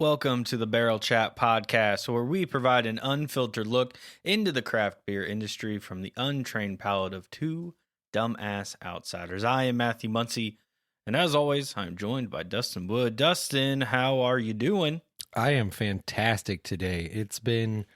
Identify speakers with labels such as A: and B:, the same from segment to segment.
A: Welcome to the Barrel Chat podcast, where we provide an unfiltered look into the craft beer industry from the untrained palate of two dumbass outsiders. I am Matthew Muncie, and as always, I'm joined by Dustin Wood. Dustin, how are you doing?
B: I am fantastic today. It's been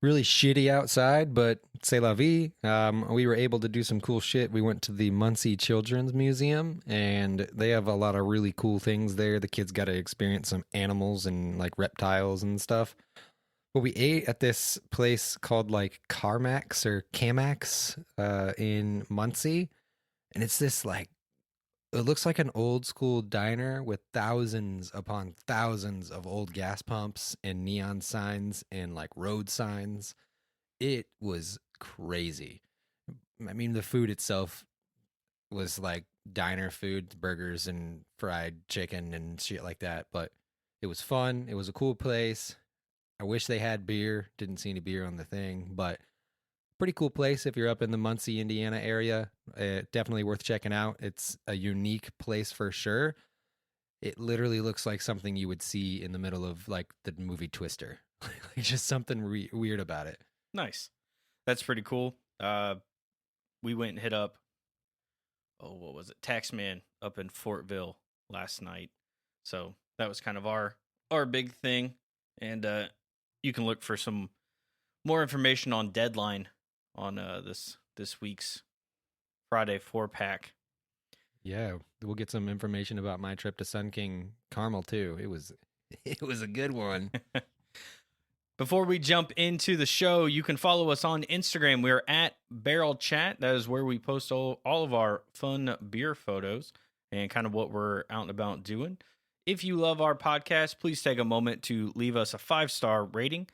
B: really shitty outside, but c'est la vie. We were able to do some cool shit. We went to the Muncie Children's Museum, and they have a lot of really cool things there. The kids got to experience some animals and like reptiles and stuff. But we ate at this place called like Carmax or Camax in Muncie, and it's this like it looks like an old school diner with thousands upon thousands of old gas pumps and neon signs and like road signs. It was crazy. I mean, the food itself was like diner food, burgers and fried chicken and shit like that. But it was fun. It was a cool place. I wish they had beer. Didn't see any beer on the thing, but pretty cool place if you're up in the Muncie, Indiana area. Definitely worth checking out. It's a unique place for sure. It literally looks like something you would see in the middle of like the movie Twister. Like just something weird about it.
A: Nice. That's pretty cool. We went and hit up, what was it? Taxman up in Fortville last night. So that was kind of our big thing. And you can look for some more information on Deadline on this week's Friday 4-pack.
B: Yeah, we'll get some information about my trip to Sun King Carmel too. It was a good one.
A: Before we jump into the show, you can follow us on Instagram. We're at Barrel Chat. That is where we post all of our fun beer photos and kind of what we're out and about doing. If you love our podcast, please take a moment to leave us a 5-star rating.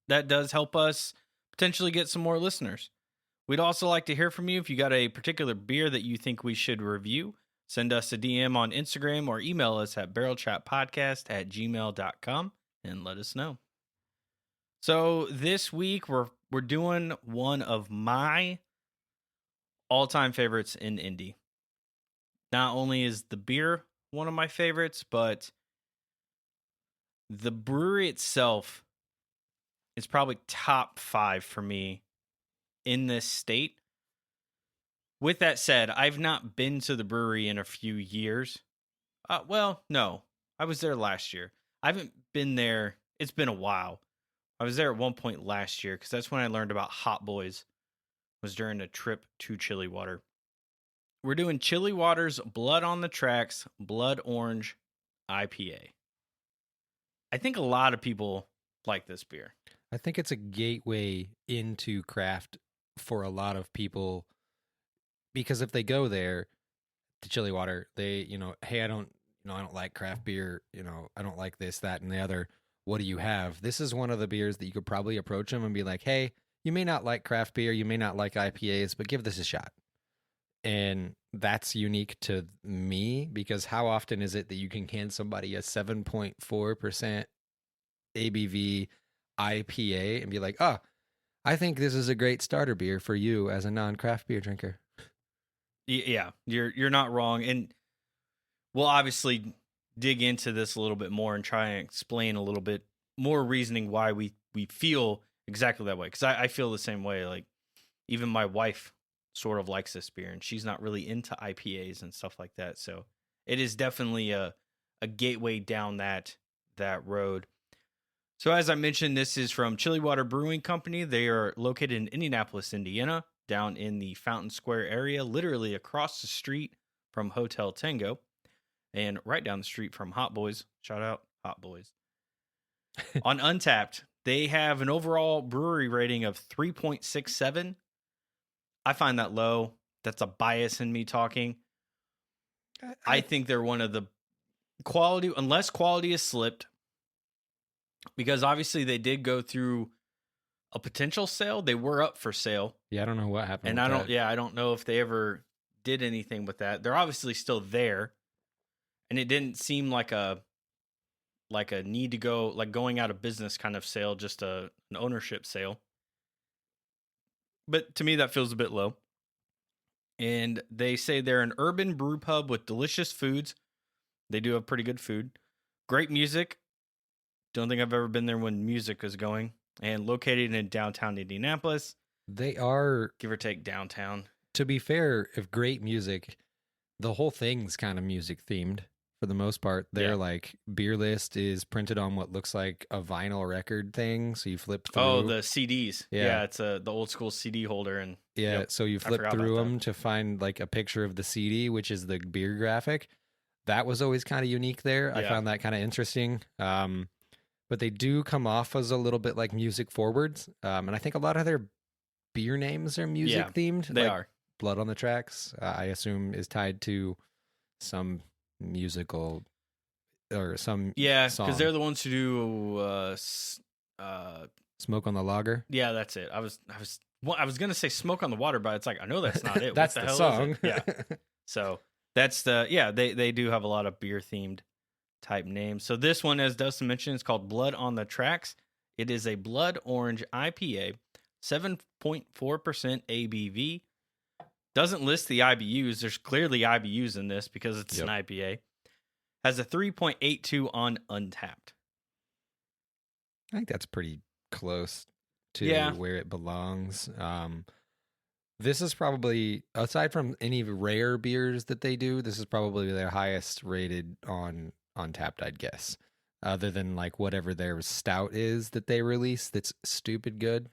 A: That does help us potentially get some more listeners. We'd also like to hear from you if you got a particular beer that you think we should review. Send us a DM on Instagram or email us at barrelchatpodcast@gmail.com and let us know. So this week we're doing one of my all-time favorites in Indy. Not only is the beer one of my favorites, but the brewery itself is probably top 5 for me in this state. With that said, I've not been to the brewery in a few years. Well, no, I was there last year. I haven't been there. It's been a while. I was there at one point last year because that's when I learned about Hot Boys. It was during a trip to Chilly Water. We're doing Chilly Water's Blood on the Tracks Blood Orange IPA. I think a lot of people like this beer.
B: I think it's a gateway into craft for a lot of people because if they go there to Chilly Water, they, hey, I don't like craft beer, I don't like this, that, and the other. What do you have? This is one of the beers that you could probably approach them and be like, hey, you may not like craft beer, you may not like IPAs, but give this a shot. And that's unique to me because how often is it that you can hand somebody a 7.4% ABV IPA and be like, oh, I think this is a great starter beer for you as a non-craft beer drinker.
A: Yeah, you're not wrong. And we'll obviously dig into this a little bit more and try and explain a little bit more reasoning why we feel exactly that way. Because I feel the same way. Like, even my wife sort of likes this beer, and she's not really into IPAs and stuff like that. So it is definitely a gateway down that road. So as I mentioned, this is from Chilly Water Brewing Company. They are located in Indianapolis, Indiana, down in the Fountain Square area, literally across the street from Hotel Tango. And right down the street from Hot Boys. Shout out, Hot Boys. On Untapped, they have an overall brewery rating of 3.67. I find that low. That's a bias in me talking. I think they're one of the quality, unless quality has slipped, because obviously they did go through a potential sale. They were up for sale.
B: Yeah, I don't know what happened.
A: And I don't know if they ever did anything with that. They're obviously still there. And it didn't seem like a need to go, like going out of business kind of sale, just an ownership sale. But to me, that feels a bit low. And they say they're an urban brew pub with delicious foods. They do have pretty good food, great music, Don't think I've ever been there when music was going. And located in downtown Indianapolis,
B: They are,
A: give or take downtown.
B: to be fair, if great music, the whole thing's kind of music themed for the most part. Their
A: Yeah.
B: like beer list is printed on what looks like a vinyl record thing. So you flip through.
A: Oh, the CDs.
B: Yeah.
A: Yeah, it's the old school CD holder. And
B: Yeah,
A: Yep,
B: so you flip
A: forgot
B: through
A: about that.
B: them to find like a picture of the CD, which is the beer graphic. That was always kind of unique there. I
A: Yeah.
B: found that kind of interesting. But they do come off as a little bit like music forwards. And I think a lot of their beer names are music
A: Yeah,
B: themed.
A: they
B: like
A: are.
B: Blood on the Tracks, I assume, is tied to some musical or some
A: Yeah,
B: song.
A: because they're the ones who do.
B: Smoke on the Lager.
A: Yeah, that's it. I was gonna say Smoke on the Water, but it's like I know that's not it.
B: That's
A: what the
B: the
A: hell
B: song.
A: Is it? Yeah. So that's they do have a lot of beer themed type names. So this one, as Dustin mentioned, is called Blood on the Tracks. It is a Blood Orange IPA, 7.4% ABV. Doesn't list the IBUs. There's clearly IBUs in this because it's an IPA. Has a 3.82 on Untapped.
B: I think that's pretty close to where it belongs. This is probably, aside from any rare beers that they do, this is probably their highest rated on Untapped, I'd guess. Other than like whatever their stout is that they release that's stupid good.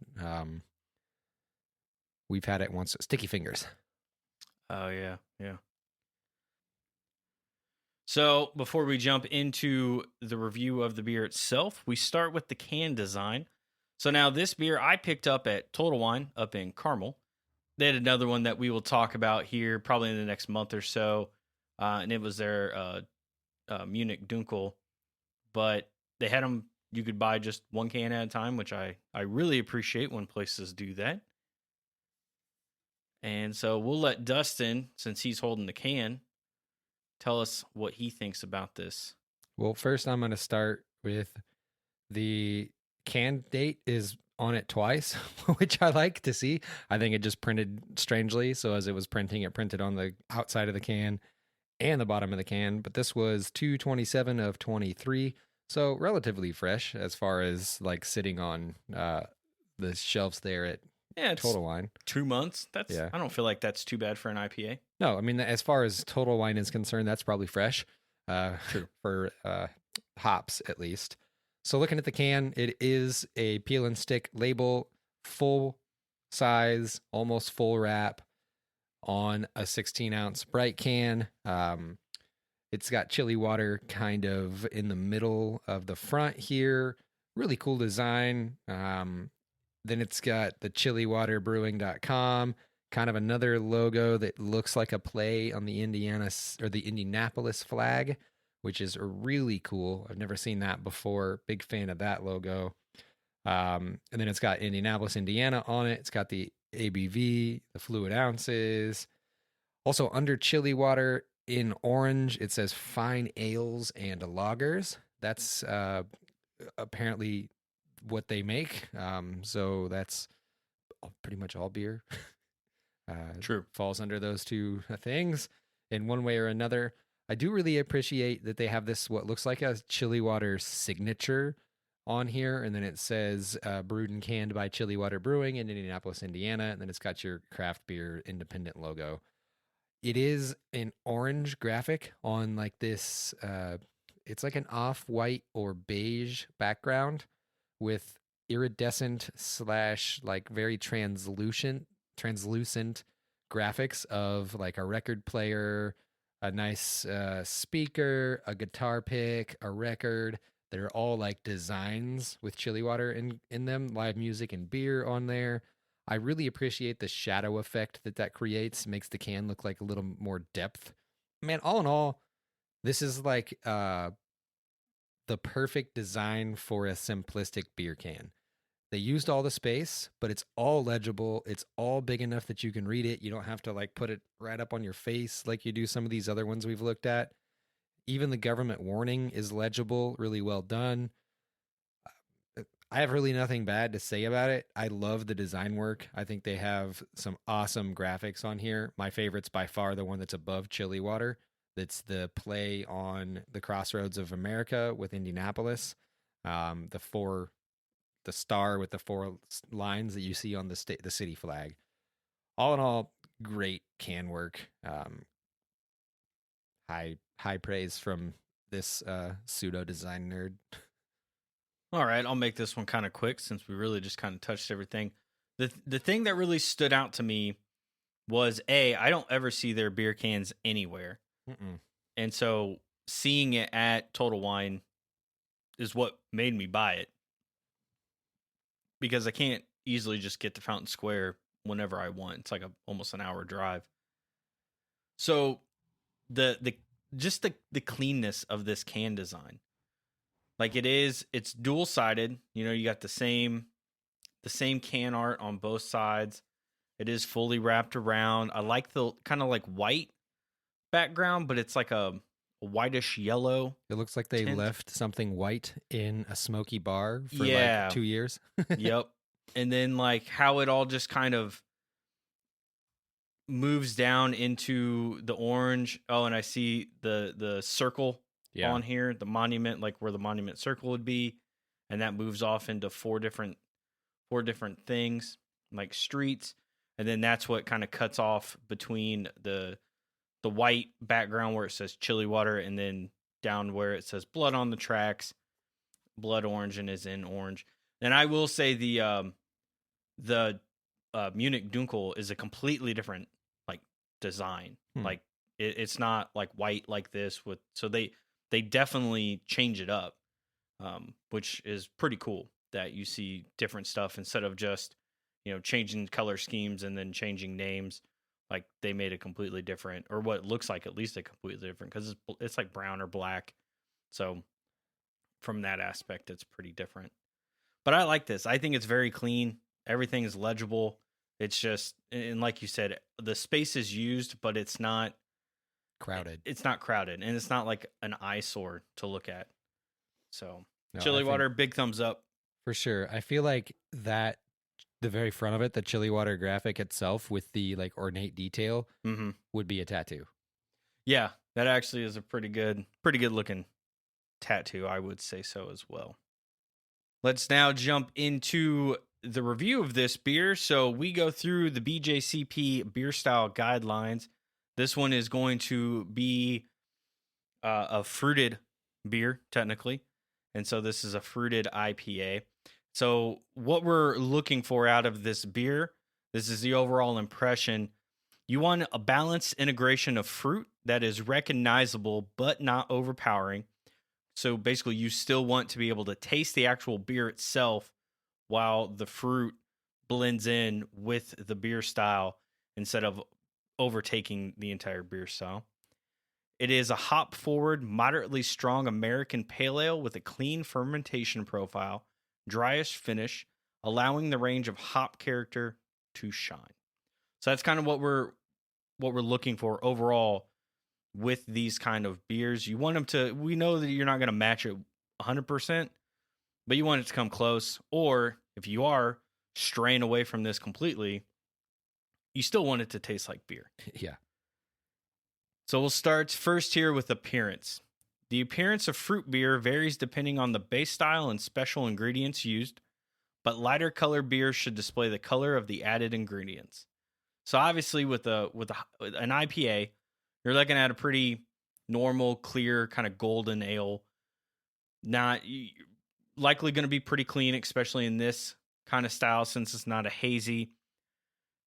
B: We've had it once. Sticky Fingers.
A: Oh, yeah. Yeah. So before we jump into the review of the beer itself, we start with the can design. So now this beer I picked up at Total Wine up in Carmel. They had another one that we will talk about here probably in the next month or so. And it was their Munich Dunkel. But they had them, you could buy just one can at a time, which I really appreciate when places do that. And so we'll let Dustin, since he's holding the can, tell us what he thinks about this.
B: Well, first I'm going to start with the can date is on it twice, which I like to see. I think it just printed strangely. So as it was printing, it printed on the outside of the can and the bottom of the can. But this was 2/27 of 23. So relatively fresh as far as like sitting on the shelves there at Total Wine.
A: 2 months. I don't feel like that's too bad for an IPA.
B: No, I mean, as far as Total Wine is concerned, that's probably fresh.
A: True.
B: For hops, at least. So looking at the can, it is a peel and stick label, full size, almost full wrap on a 16-ounce bright can. It's got chili water kind of in the middle of the front here. Really cool design. Then it's got the chillywaterbrewing.com, kind of another logo that looks like a play on the Indianapolis flag, which is really cool. I've never seen that before. Big fan of that logo. And then it's got Indianapolis, Indiana on it. It's got the ABV, the fluid ounces. Also under chili water in orange, it says fine ales and lagers. That's apparently what they make. So that's pretty much all beer.
A: True.
B: Falls under those two things in one way or another. I do really appreciate that they have this, what looks like a chili water signature on here. And then it says brewed and canned by Chilly Water Brewing in Indianapolis, Indiana. And then it's got your craft beer independent logo. It is an orange graphic on like this, it's like an off-white or beige background with iridescent / like very translucent graphics of like a record player, a nice speaker, a guitar pick, a record. They're all like designs with chili water in them, live music and beer on there. I really appreciate the shadow effect that creates. Makes the can look like a little more depth. Man, all in all, this is like the perfect design for a simplistic beer can. They used all the space, but it's all legible. It's all big enough that you can read it. You don't have to like put it right up on your face like you do some of these other ones we've looked at. Even the government warning is legible, really well done. I have really nothing bad to say about it. I love the design work. I think they have some awesome graphics on here. My favorite's by far the one that's above Chilly Water. That's the play on the crossroads of America with Indianapolis. The star with the four lines that you see on the city flag. All in all, great can work. High praise from this pseudo design nerd.
A: All right, I'll make this one kind of quick since we really just kind of touched everything. The thing that really stood out to me was I don't ever see their beer cans anywhere.
B: Mm-mm.
A: And so seeing it at Total Wine is what made me buy it. Because I can't easily just get to Fountain Square whenever I want. It's like almost an hour drive. So the cleanness of this can design. Like it's dual-sided. You know, you got the same can art on both sides. It is fully wrapped around. I like the kind of like white background, but it's like a whitish yellow.
B: It looks like they left something white in a smoky bar for
A: like
B: 2 years.
A: Yep. And then like how it all just kind of moves down into the orange. Oh, and I see the circle on here, the monument, like where the monument circle would be, and that moves off into four different things, like streets, and then that's what kind of cuts off between the white background where it says Chilly Water, and then down where it says Blood on the tracks, Blood Orange, and is in orange. And I will say the Munich Dunkel is a completely different like design. Like it's not like white like this with. So they definitely change it up, which is pretty cool that you see different stuff instead of just, you know, changing color schemes and then changing names. Like they made a completely different, or what looks like at least a completely different, because it's like brown or black. So from that aspect, it's pretty different. But I like this. I think it's very clean. Everything is legible. It's just, and like you said, the space is used, but it's not
B: crowded.
A: It's not crowded, and it's not like an eyesore to look at. So Chilly Water, big thumbs up.
B: For sure. I feel like that the very front of it, the Chilly Water graphic itself with the like ornate detail would be a tattoo.
A: Yeah, that actually is a pretty good looking tattoo. I would say so as well. Let's now jump into the review of this beer. So we go through the BJCP beer style guidelines. This one is going to be a fruited beer, technically. And so this is a fruited IPA. So what we're looking for out of this beer, this is the overall impression. You want a balanced integration of fruit that is recognizable but not overpowering. So basically, you still want to be able to taste the actual beer itself while the fruit blends in with the beer style instead of overtaking the entire beer style. It is a hop-forward, moderately strong American pale ale with a clean fermentation profile, dryish finish, allowing the range of hop character to shine. So that's kind of what we're looking for overall with these kind of beers. You want them to, we know that you're not going to match it 100%, but you want it to come close. Or if you are straying away from this completely, you still want it to taste like beer.
B: Yeah.
A: So we'll start first here with appearance. The appearance of fruit beer varies depending on the base style and special ingredients used, but lighter color beers should display the color of the added ingredients. So obviously with an IPA, you're looking at a pretty normal, clear, kind of golden ale. Not likely going to be pretty clean, especially in this kind of style since it's not a hazy.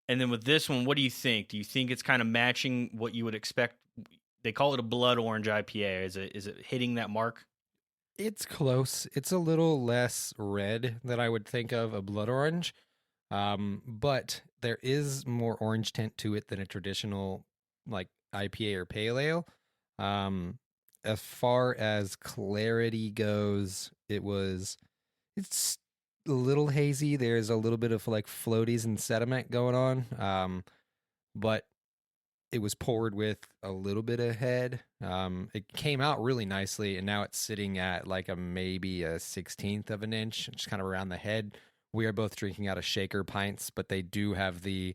A: And then with this one, what do you think? Do you think it's kind of matching what you would expect? They call it a Blood Orange IPA. Is it hitting that mark?
B: It's close. It's a little less red than I would think of a Blood Orange. But there is more orange tint to it than a traditional like IPA or pale ale. As far as clarity goes, it's a little hazy. There's a little bit of like floaties and sediment going on. But it was poured with a little bit of head. It came out really nicely, and now it's sitting at like maybe a 1/16 of an inch, just kind of around the head. We are both drinking out of shaker pints, but they do have the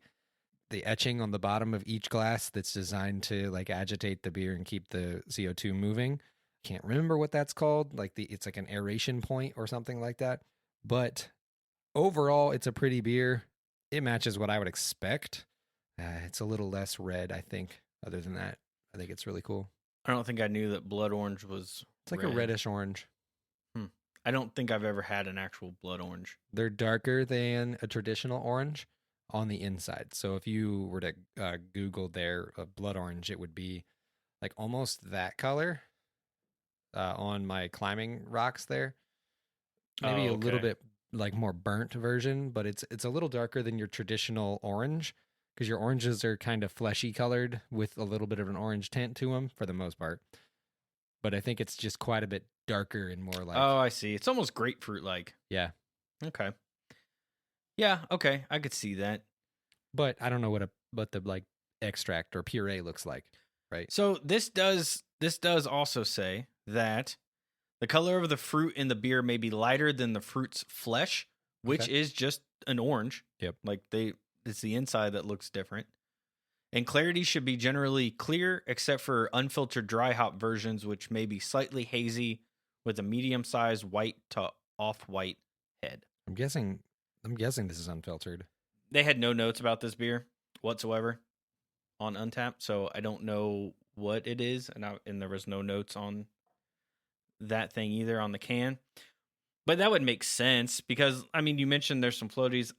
B: etching on the bottom of each glass that's designed to like agitate the beer and keep the CO2 moving. Can't remember what that's called. Like it's like an aeration point or something like that. But overall, it's a pretty beer. It matches what I would expect. It's a little less red, I think. Other than that, I think it's really cool.
A: I don't think I knew that Blood Orange was
B: It's like
A: red.
B: a reddish orange.
A: I don't think I've ever had an actual Blood Orange.
B: They're darker than a traditional orange on the inside. So if you were to Google their Blood Orange, it would be like almost that color on my climbing rocks there. Maybe a little bit like more burnt version, but it's a little darker than your traditional orange because your oranges are kind of fleshy colored with a little bit of an orange tint to them for the most part. But I think it's just quite a bit darker and more like...
A: Oh, I see. It's almost grapefruit-like.
B: Yeah.
A: Okay. Yeah, okay. I could see that.
B: But I don't know what the like extract or puree looks like, right?
A: So this does also say that the color of the fruit in the beer may be lighter than the fruit's flesh, which is just an orange.
B: Yep.
A: Like it's the inside that looks different. And clarity should be generally clear, except for unfiltered dry hop versions, which may be slightly hazy with a medium-sized white to off-white head.
B: I'm guessing this is unfiltered.
A: They had no notes about this beer whatsoever on Untappd, so I don't know what it is, and there was no notes on that thing either on the can. But that would make sense because, I mean, you mentioned there's some floaties.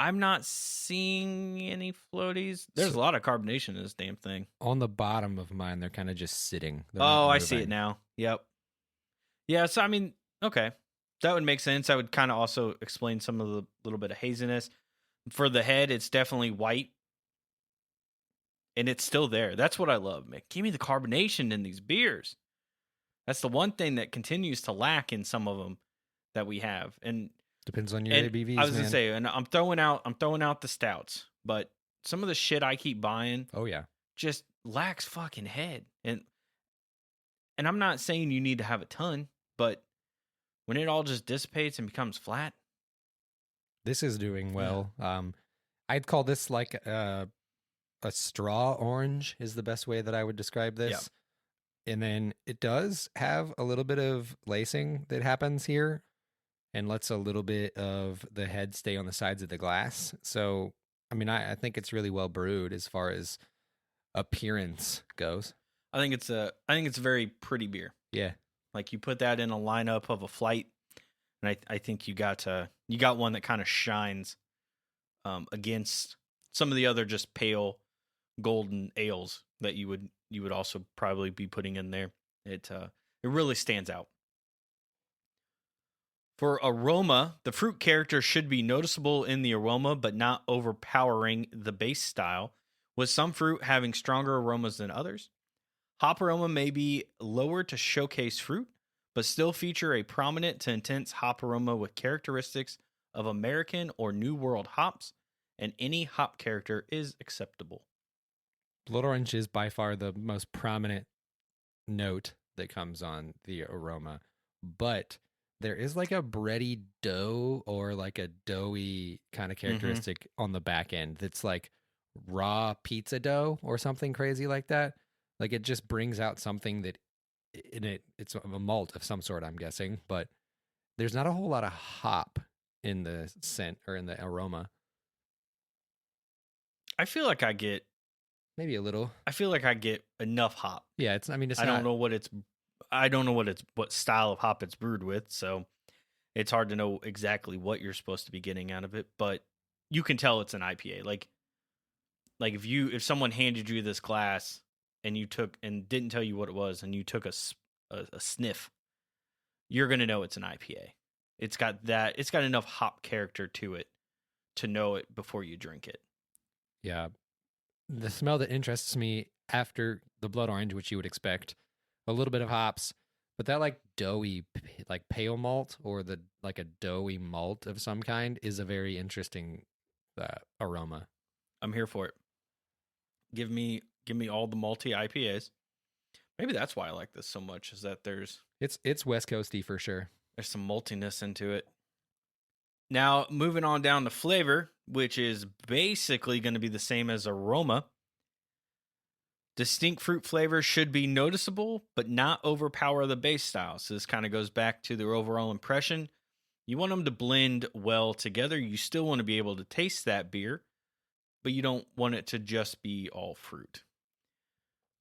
A: I'm not seeing any floaties. There's a lot of carbonation in this damn thing.
B: On the bottom of mine, they're kind of just sitting.
A: I see it now. Yep. Yeah, so, I mean, okay. That would make sense. That would kind of also explain some of the little bit of haziness. For the head, it's definitely white. And it's still there. That's what I love, man. Give me the carbonation in these beers. That's the one thing that continues to lack in some of them that we have. And
B: depends on your ABVs.
A: I was gonna say, and I'm throwing out the stouts, but some of the shit I keep buying, just lacks fucking head. And I'm not saying you need to have a ton, but when it all just dissipates and becomes flat,
B: this is doing well. Yeah. I'd call this like a straw orange is the best way that I would describe this. Yep. And then it does have a little bit of lacing that happens here and lets a little bit of the head stay on the sides of the glass. So, I mean, I think it's really well brewed as far as appearance goes.
A: I think it's a very pretty beer.
B: Yeah.
A: Like you put that in a lineup of a flight, and I think you got one that kind of shines against some of the other just pale golden ales that you would also probably be putting in there. It really stands out. For aroma, the fruit character should be noticeable in the aroma, but not overpowering the base style, with some fruit having stronger aromas than others. Hop aroma may be lower to showcase fruit, but still feature a prominent to intense hop aroma with characteristics of American or New World hops, and any hop character is acceptable.
B: Blood Orange is by far the most prominent note that comes on the aroma, but there is like a bready dough or like a doughy kind of characteristic on the back end that's like raw pizza dough or something crazy like that. Like it just brings out something that it's a malt of some sort, I'm guessing, but there's not a whole lot of hop in the scent or in the aroma.
A: I feel like I get
B: maybe a little.
A: I feel like I get enough hop.
B: Yeah, it's
A: I don't know what style of hop it's brewed with, so it's hard to know exactly what you're supposed to be getting out of it, but you can tell it's an IPA. Like if someone handed you this glass and you took and didn't tell you what it was and you took a sniff, you're going to know it's an IPA. It's got enough hop character to it to know it before you drink it.
B: Yeah. The smell that interests me after the Blood Orange, which you would expect, a little bit of hops, but that like doughy, like pale malt or like a doughy malt of some kind is a very interesting aroma.
A: I'm here for it. Give me all the malty IPAs. Maybe that's why I like this so much, is that
B: it's West Coasty for sure.
A: There's some maltiness into it. Now, moving on down to flavor, which is basically going to be the same as aroma. Distinct fruit flavors should be noticeable, but not overpower the base style. So this kind of goes back to their overall impression. You want them to blend well together. You still want to be able to taste that beer, but you don't want it to just be all fruit.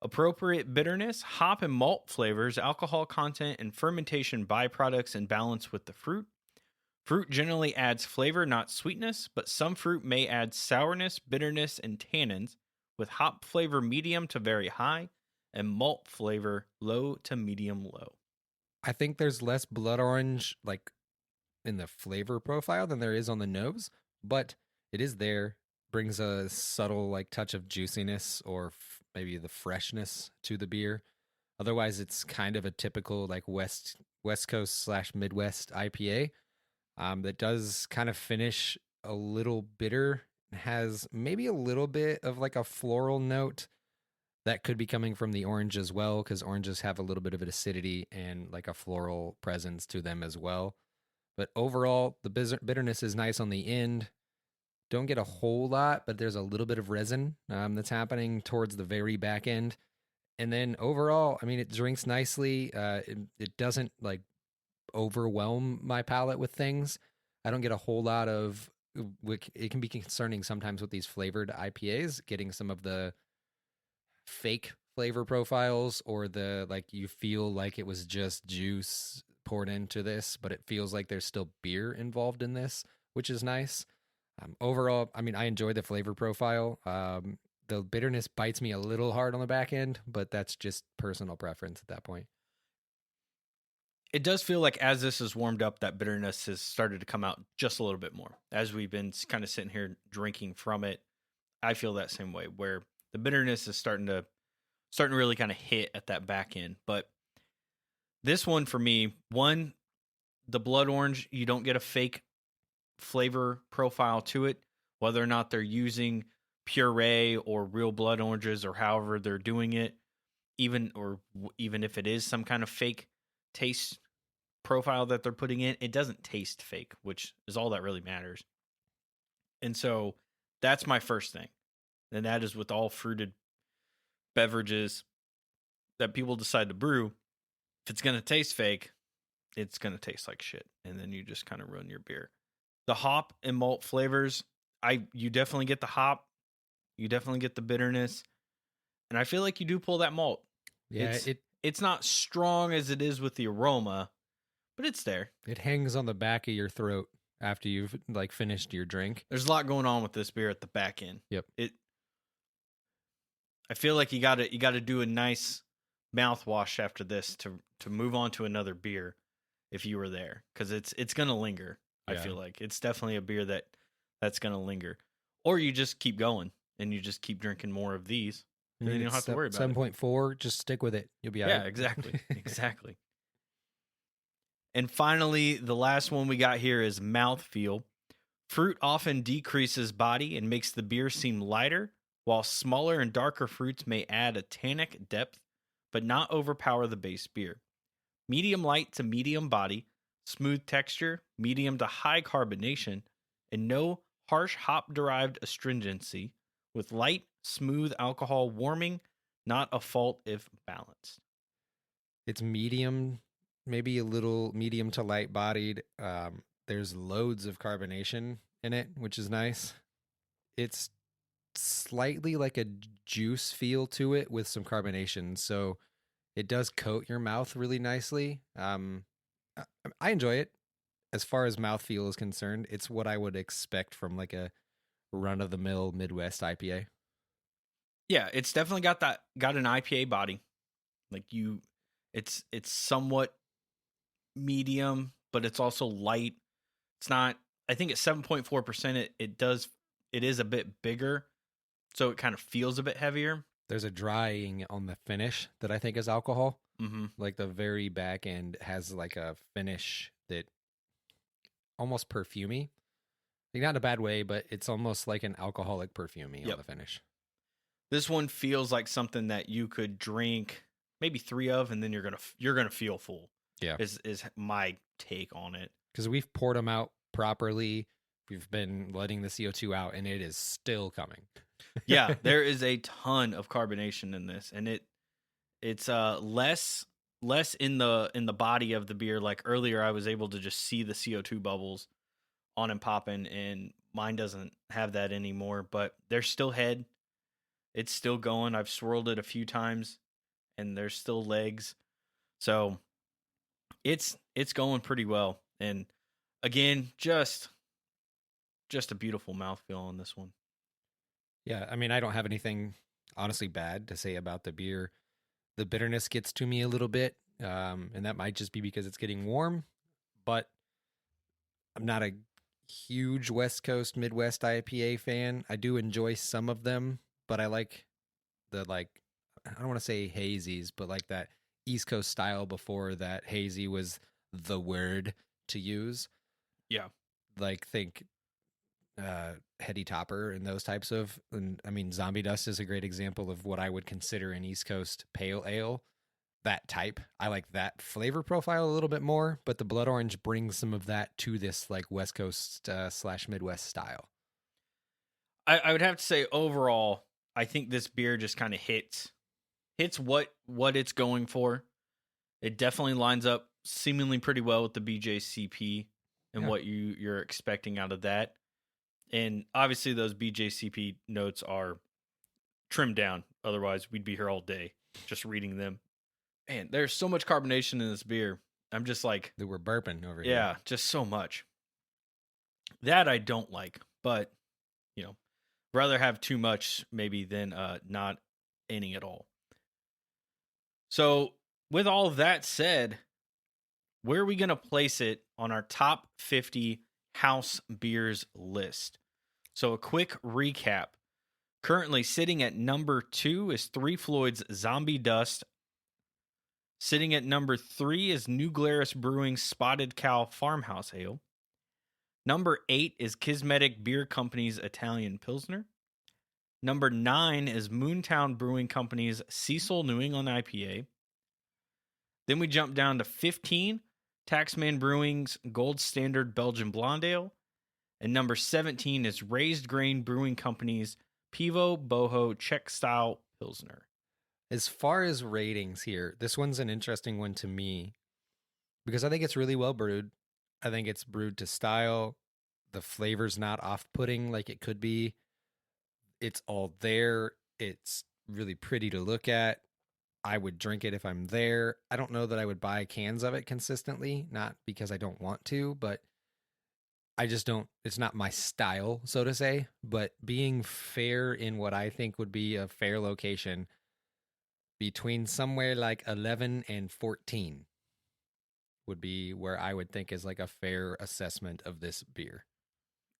A: Appropriate bitterness, hop and malt flavors, alcohol content, and fermentation byproducts in balance with the fruit. Fruit generally adds flavor, not sweetness, but some fruit may add sourness, bitterness, and tannins, with hop flavor medium to very high and malt flavor low to medium low.
B: I think there's less blood orange like in the flavor profile than there is on the nose, but it is there. Brings a subtle like touch of juiciness or maybe the freshness to the beer. Otherwise, it's kind of a typical like West Coast / Midwest IPA that does kind of finish a little bitter. Has maybe a little bit of like a floral note that could be coming from the orange as well, because oranges have a little bit of an acidity and like a floral presence to them as well. But overall, the bitterness is nice on the end. Don't get a whole lot, but there's a little bit of resin that's happening towards the very back end. And then overall, I mean, it drinks nicely. It doesn't like overwhelm my palate with things. I don't get a whole lot of. It can be concerning sometimes with these flavored IPAs, getting some of the fake flavor profiles or the like you feel like it was just juice poured into this, but it feels like there's still beer involved in this, which is nice. Overall, I mean, I enjoy the flavor profile. The bitterness bites me a little hard on the back end, but that's just personal preference at that point.
A: It does feel like as this is warmed up, that bitterness has started to come out just a little bit more. As we've been kind of sitting here drinking from it, I feel that same way, where the bitterness is starting to really kind of hit at that back end. But this one for me, the blood orange, you don't get a fake flavor profile to it, whether or not they're using puree or real blood oranges or however they're doing it, even if it is some kind of fake taste profile that they're putting in, it doesn't taste fake, which is all that really matters. And so that's my first thing. And that is with all fruited beverages that people decide to brew. If it's going to taste fake, it's going to taste like shit. And then you just kind of ruin your beer. The hop and malt flavors, you definitely get the hop. You definitely get the bitterness. And I feel like you do pull that malt.
B: Yeah,
A: it's not strong as it is with the aroma, but it's there.
B: It hangs on the back of your throat after you've like finished your drink.
A: There's a lot going on with this beer at the back end.
B: Yep.
A: I feel like you got to do a nice mouthwash after this to move on to another beer if you were there, because it's going to linger. Yeah. I feel like it's definitely a beer that's going to linger. Or you just keep going and you just keep drinking more of these. And then you don't have to worry about
B: 7.4, just stick with it. You'll be all right.
A: Yeah, exactly. Exactly. And finally, the last one we got here is Mouthfeel. Fruit often decreases body and makes the beer seem lighter, while smaller and darker fruits may add a tannic depth, but not overpower the base beer. Medium light to medium body, smooth texture, medium to high carbonation, and no harsh hop-derived astringency, with light, smooth alcohol warming, not a fault if balanced.
B: It's medium, maybe a little medium to light bodied. There's loads of carbonation in it, which is nice. It's slightly like a juice feel to it with some carbonation. So it does coat your mouth really nicely. I enjoy it. As far as mouthfeel is concerned, it's what I would expect from like a run-of-the-mill Midwest IPA.
A: Yeah, it's definitely got an IPA body. Like it's somewhat medium, but it's also light. It's not. I think at 7.4%, it is a bit bigger, so it kind of feels a bit heavier.
B: There's a drying on the finish that I think is alcohol.
A: Mm-hmm.
B: Like the very back end has like a finish that almost perfumey. Like not in a bad way, but it's almost like an alcoholic perfumey on the finish.
A: This one feels like something that you could drink maybe 3 of, and then you're gonna feel full.
B: Yeah,
A: is my take on it.
B: Because we've poured them out properly. We've been letting the CO2 out, and it is still coming.
A: Yeah, there is a ton of carbonation in this, and it's less in the body of the beer. Like earlier, I was able to just see the CO2 bubbles on and popping, and mine doesn't have that anymore. But there's still head. It's still going. I've swirled it a few times, and there's still legs. So it's going pretty well. And again, just a beautiful mouthfeel on this one.
B: Yeah, I mean, I don't have anything honestly bad to say about the beer. The bitterness gets to me a little bit, and that might just be because it's getting warm. But I'm not a huge West Coast Midwest IPA fan. I do enjoy some of them, but I like the I don't want to say hazies, but like that East Coast style before that hazy was the word to use.
A: Yeah.
B: Like think Heady Topper and those types of, and I mean, Zombie Dust is a great example of what I would consider an East Coast pale ale. That type, I like that flavor profile a little bit more, but the Blood Orange brings some of that to this like West Coast / Midwest style.
A: I would have to say overall, I think this beer just kind of hits what it's going for. It definitely lines up seemingly pretty well with the BJCP and what you're expecting out of that. And obviously those BJCP notes are trimmed down. Otherwise, we'd be here all day just reading them. Man, there's so much carbonation in this beer. I'm just like,
B: that we're burping over here.
A: Yeah, just so much. That I don't like, but rather have too much maybe than not any at all. So, with all of that said, where are we going to place it on our top 50 house beers list? So, a quick recap. Currently sitting at number 2 is Three Floyd's Zombie Dust. Sitting at number 3 is New Glarus Brewing's Spotted Cow Farmhouse Ale. Number 8 is Kismetic Beer Company's Italian Pilsner. Number 9 is Moontown Brewing Company's Cecil New England IPA. Then we jump down to 15, Taxman Brewing's Gold Standard Belgian Blonde Ale. And number 17 is Raised Grain Brewing Company's Pivo Boho Czech Style Pilsner.
B: As far as ratings here, this one's an interesting one to me because I think it's really well brewed. I think it's brewed to style. The flavor's not off-putting like it could be. It's all there. It's really pretty to look at. I would drink it if I'm there. I don't know that I would buy cans of it consistently, not because I don't want to, but I just don't, it's not my style, so to say. But being fair in what I think would be a fair location, between somewhere like 11 and 14 would be where I would think is like a fair assessment of this beer.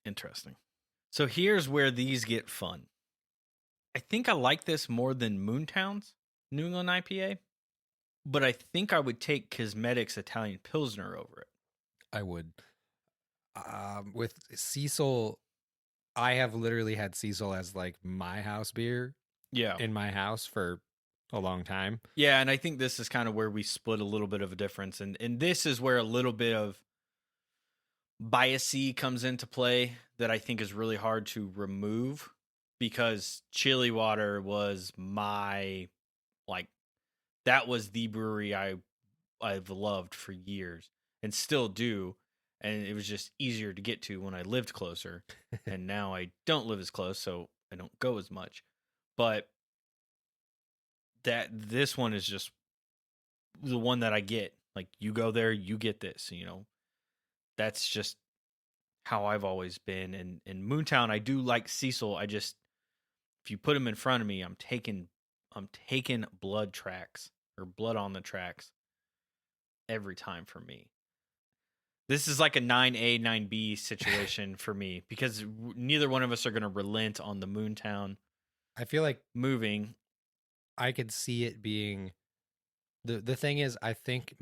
A: Interesting. So here's where these get fun. I think I like this more than Moontown's New England IPA, but I think I would take Kismetic's Italian Pilsner over it.
B: I would. With Cecil, I have literally had Cecil as like my house beer.
A: Yeah.
B: In my house for a long time.
A: Yeah, and I think this is kind of where we split a little bit of a difference. And this is where a little bit of bias comes into play that I think is really hard to remove because Chilly Water was my, that was the brewery I've loved for years and still do. And it was just easier to get to when I lived closer. And now I don't live as close, so I don't go as much. But this one is just the one that I get. Like, you go there, you get this, That's just how I've always been. And in Moontown, I do like Cecil. If you put him in front of me, I'm taking blood tracks or blood on the tracks every time for me. This is like a 9A, 9B situation for me because neither one of us are going to relent on the Moontown.
B: I feel like
A: moving.
B: I could see it being the thing is I think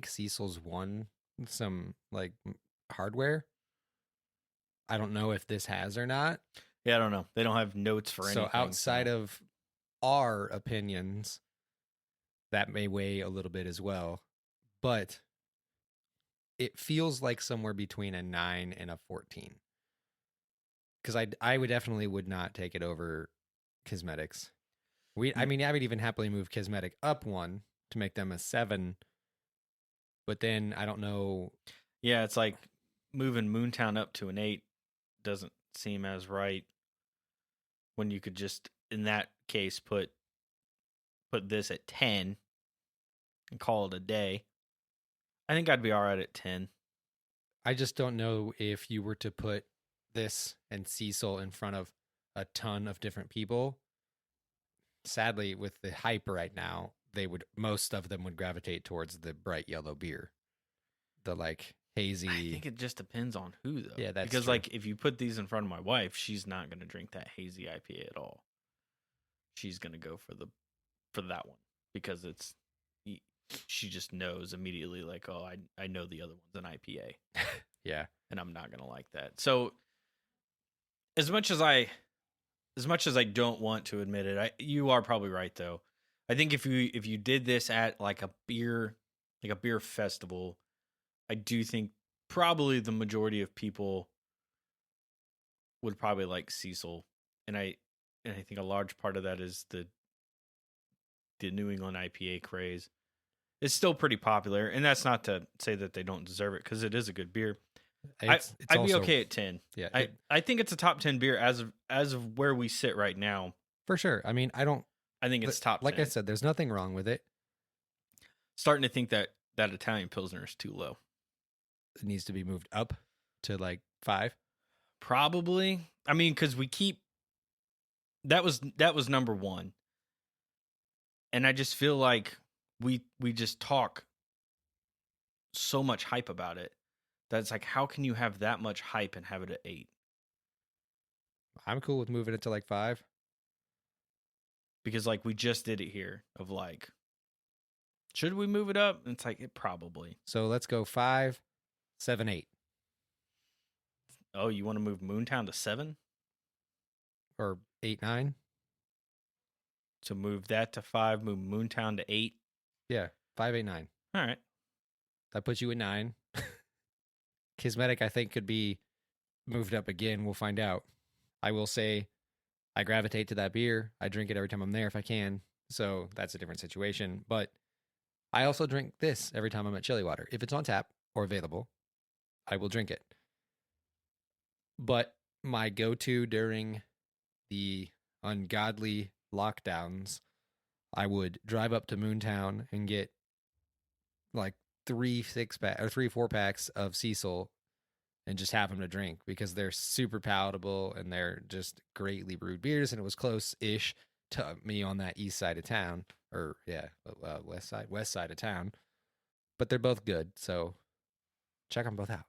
B: Cecil's won some like hardware. I don't know if this has or not.
A: Yeah, I don't know. They don't have notes for anything.
B: So outside of our opinions, that may weigh a little bit as well. But it feels like somewhere between a 9 and a 14. Because I would definitely would not take it over Kismetics. I mean, I would even happily move Kismetic up one to make them a 7. But then I don't know.
A: Yeah, it's like moving Moontown up to an 8 doesn't seem as right when you could just, in that case, put this at 10 and call it a day. I think I'd be all right at 10.
B: I just don't know if you were to put this and Cecil in front of a ton of different people. Sadly, with the hype right now, most of them would gravitate towards the bright yellow beer. The like hazy.
A: I think it just depends on who, though.
B: Yeah, that's
A: because
B: true.
A: like if you put these in front of my wife, she's not going to drink that hazy IPA at all. She's going to go for that one because she just knows immediately like, oh, I know the other one's an IPA.
B: Yeah,
A: and I'm not going to like that. So as much as I don't want to admit it, you are probably right though. I think if you did this at like a beer festival, I do think probably the majority of people would probably like Cecil, and I think a large part of that is the New England IPA craze. It's still pretty popular, and that's not to say that they don't deserve it because it is a good beer. I'd be okay at 10.
B: Yeah,
A: I think it's a top 10 beer as of where we sit right now.
B: For sure. I mean, I
A: think it's top 10.
B: Like I said, there's nothing wrong with it.
A: Starting to think that Italian Pilsner is too low.
B: It needs to be moved up to like 5.
A: Probably. I mean, because we keep that was number 1, and I just feel like we just talk so much hype about it that it's like, how can you have that much hype and have it at 8?
B: I'm cool with moving it to like 5
A: because like we just did it here of like, should we move it up? And it's like, it probably.
B: So let's go 5, 7, 8.
A: Oh, you want to move Moontown to 7
B: or 8, 9?
A: So move that to 5, move Moontown to 8.
B: Yeah, 5, 8, 9.
A: All right,
B: that puts you at 9. Kismetic, I think, could be moved up again. We'll find out. I will say I gravitate to that beer. I drink it every time I'm there if I can. So that's a different situation. But I also drink this every time I'm at Chilly Water. If it's on tap or available, I will drink it. But my go-to during the ungodly lockdowns, I would drive up to Moontown and get like 3 4-packs of Cecil and just have them to drink because they're super palatable and they're just greatly brewed beers. And it was close-ish to me on that east side of town, or west side of town. But they're both good, so check them both out.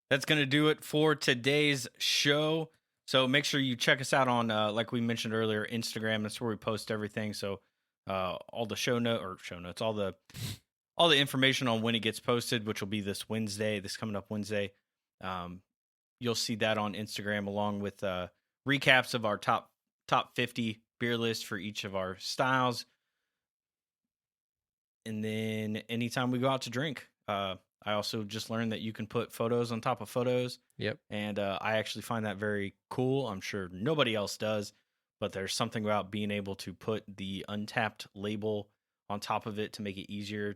A: That's going to do it for today's show. So make sure you check us out on, like we mentioned earlier, Instagram. That's where we post everything. So all the show notes, all the information on when it gets posted, which will be this coming up Wednesday. You'll see that on Instagram along with recaps of our top 50 beer list for each of our styles. And then anytime we go out to drink, I also just learned that you can put photos on top of photos.
B: Yep.
A: And I actually find that very cool. I'm sure nobody else does, but there's something about being able to put the Untapped label on top of it to make it easier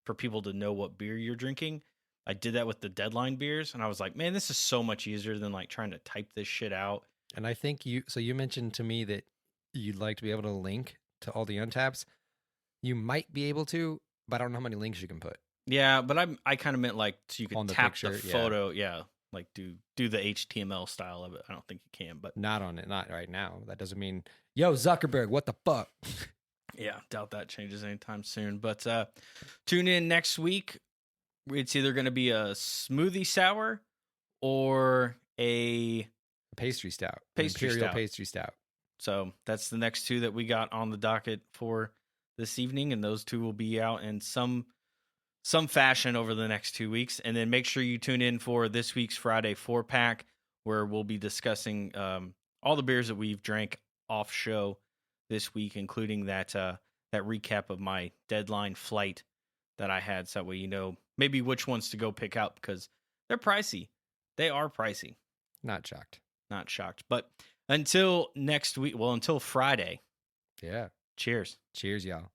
A: for people to know what beer you're drinking. I did that with the Deadline beers, and I was like, man, this is so much easier than like trying to type this shit out.
B: And I think you mentioned to me that you'd like to be able to link to all the Untaps. You might be able to, but I don't know how many links you can put.
A: Yeah, but I kind of meant like so you can tap
B: picture,
A: the photo, yeah, like do the HTML style of it. I don't think you can, but
B: not right now. That doesn't mean, yo, Zuckerberg, what the fuck?
A: Yeah, doubt that changes anytime soon. But tune in next week. It's either going to be a smoothie sour or a
B: pastry stout,
A: Imperial
B: pastry stout.
A: So that's the next 2 that we got on the docket for this evening, and those 2 will be out in some fashion over the next 2 weeks. And then make sure you tune in for this week's Friday 4-pack, where we'll be discussing all the beers that we've drank off show this week, including that recap of my Deadline flight that I had, so that way you know maybe which ones to go pick out because they're pricey. They are pricey.
B: Not shocked.
A: But Until next week. Well, until Friday.
B: Yeah.
A: Cheers.
B: Cheers, y'all.